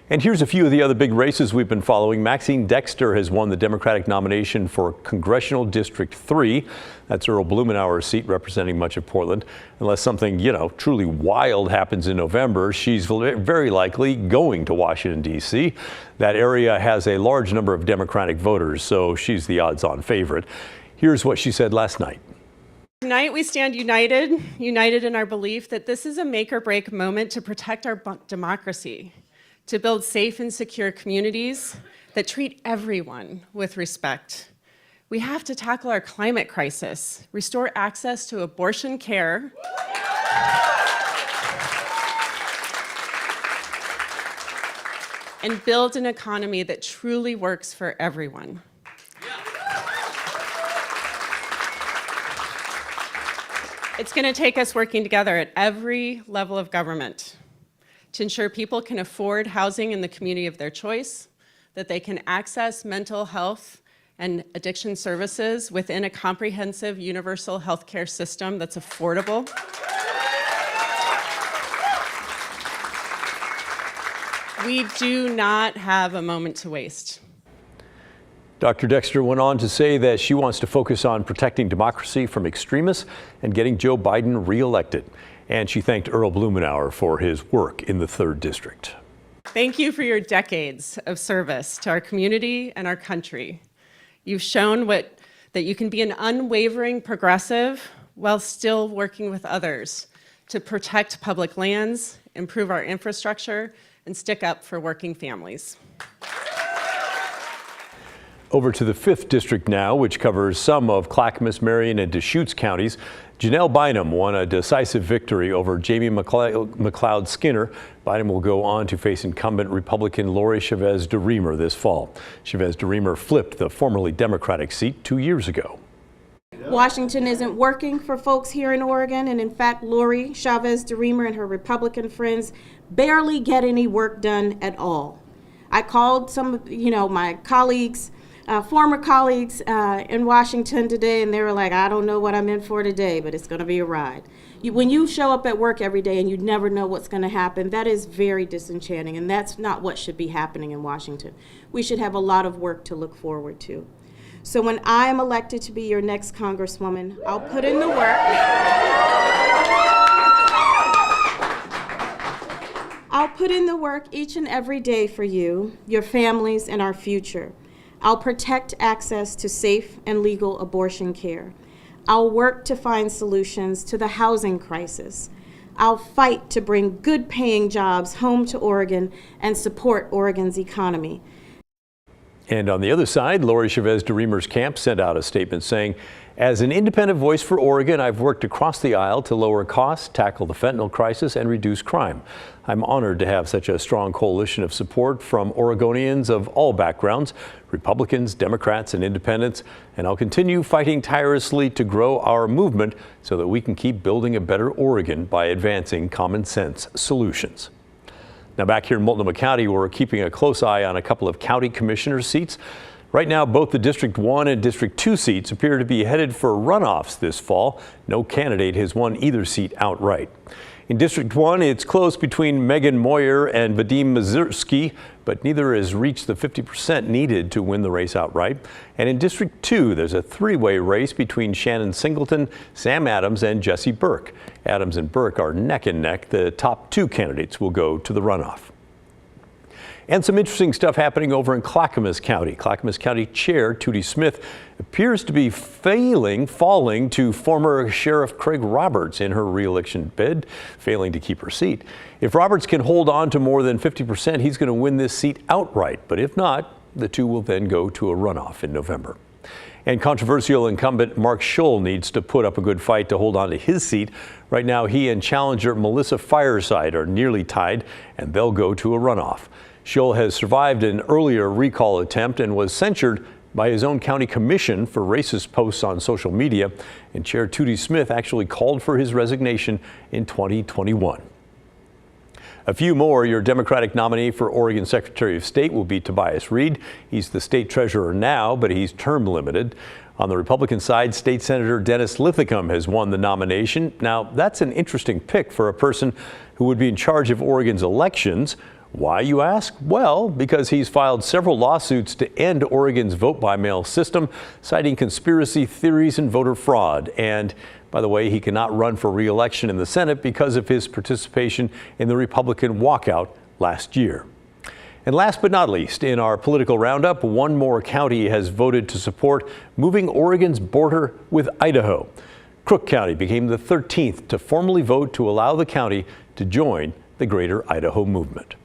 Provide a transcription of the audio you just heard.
And here's a few of the other big races we've been following. Maxine Dexter has won the Democratic nomination for Congressional District 3. That's Earl Blumenauer's seat representing much of Portland. Unless something, truly wild happens in November, she's very likely going to Washington, D.C. That area has a large number of Democratic voters, so she's the odds-on favorite. Here's what she said last night. Tonight we stand united in our belief that this is a make or break moment to protect our democracy, to build safe and secure communities that treat everyone with respect. We have to tackle our climate crisis, restore access to abortion care, and build an economy that truly works for everyone. It's going to take us working together at every level of government to ensure people can afford housing in the community of their choice, that they can access mental health and addiction services within a comprehensive universal healthcare system that's affordable. We do not have a moment to waste. Dr. Dexter went on to say that she wants to focus on protecting democracy from extremists and getting Joe Biden reelected. And she thanked Earl Blumenauer for his work in the 3rd District. Thank you for your decades of service to our community and our country. You've shown that you can be an unwavering progressive while still working with others to protect public lands, improve our infrastructure, and stick up for working families. Over to the 5th District now, which covers some of Clackamas, Marion, and Deschutes counties. Janelle Bynum won a decisive victory over Jamie McLeod Skinner. Bynum will go on to face incumbent Republican Lori Chavez DeRemer this fall. Chavez DeRemer flipped the formerly Democratic seat 2 years ago. Washington isn't working for folks here in Oregon, and in fact, Lori Chavez DeRemer and her Republican friends barely get any work done at all. I called some of my colleagues, former colleagues in Washington today, and they were like, I don't know what I'm in for today, but it's going to be a ride. When you show up at work every day and you never know what's going to happen, that is very disenchanting, and that's not what should be happening in Washington. We should have a lot of work to look forward to. So when I am elected to be your next Congresswoman, I'll put in the work. I'll put in the work each and every day for you, your families, and our future. I'll protect access to safe and legal abortion care. I'll work to find solutions to the housing crisis. I'll fight to bring good-paying jobs home to Oregon and support Oregon's economy. And on the other side, Lori Chavez DeRemer's camp sent out a statement saying, as an independent voice for Oregon, I've worked across the aisle to lower costs, tackle the fentanyl crisis, and reduce crime. I'm honored to have such a strong coalition of support from Oregonians of all backgrounds, Republicans, Democrats, and independents, and I'll continue fighting tirelessly to grow our movement so that we can keep building a better Oregon by advancing common sense solutions. Now back here in Multnomah County, we're keeping a close eye on a couple of county commissioner seats. Right now, both the District 1 and District 2 seats appear to be headed for runoffs this fall. No candidate has won either seat outright. In District 1, it's close between Megan Moyer and Vadim Mazursky, but neither has reached the 50% needed to win the race outright. And in District 2, there's a three-way race between Shannon Singleton, Sam Adams, and Jesse Burke. Adams and Burke are neck and neck. The top two candidates will go to the runoff. And some interesting stuff happening over in Clackamas County. Clackamas County Chair Tootie Smith appears to be falling to former Sheriff Craig Roberts in her re-election bid, failing to keep her seat. If Roberts can hold on to more than 50%, he's going to win this seat outright. But if not, the two will then go to a runoff in November. And controversial incumbent Mark Scholl needs to put up a good fight to hold on to his seat. Right now, he and challenger Melissa Fireside are nearly tied, and they'll go to a runoff. Scholl has survived an earlier recall attempt and was censured by his own county commission for racist posts on social media. And Chair Tootie Smith actually called for his resignation in 2021. A few more. Your Democratic nominee for Oregon Secretary of State will be Tobias Reed. He's the state treasurer now, but he's term limited. On the Republican side, State Senator Dennis Linthicum has won the nomination. Now, that's an interesting pick for a person who would be in charge of Oregon's elections. Why, you ask? Well, because he's filed several lawsuits to end Oregon's vote-by-mail system, citing conspiracy theories and voter fraud. And, by the way, he cannot run for re-election in the Senate because of his participation in the Republican walkout last year. And last but not least, in our political roundup, one more county has voted to support moving Oregon's border with Idaho. Crook County became the 13th to formally vote to allow the county to join the Greater Idaho Movement.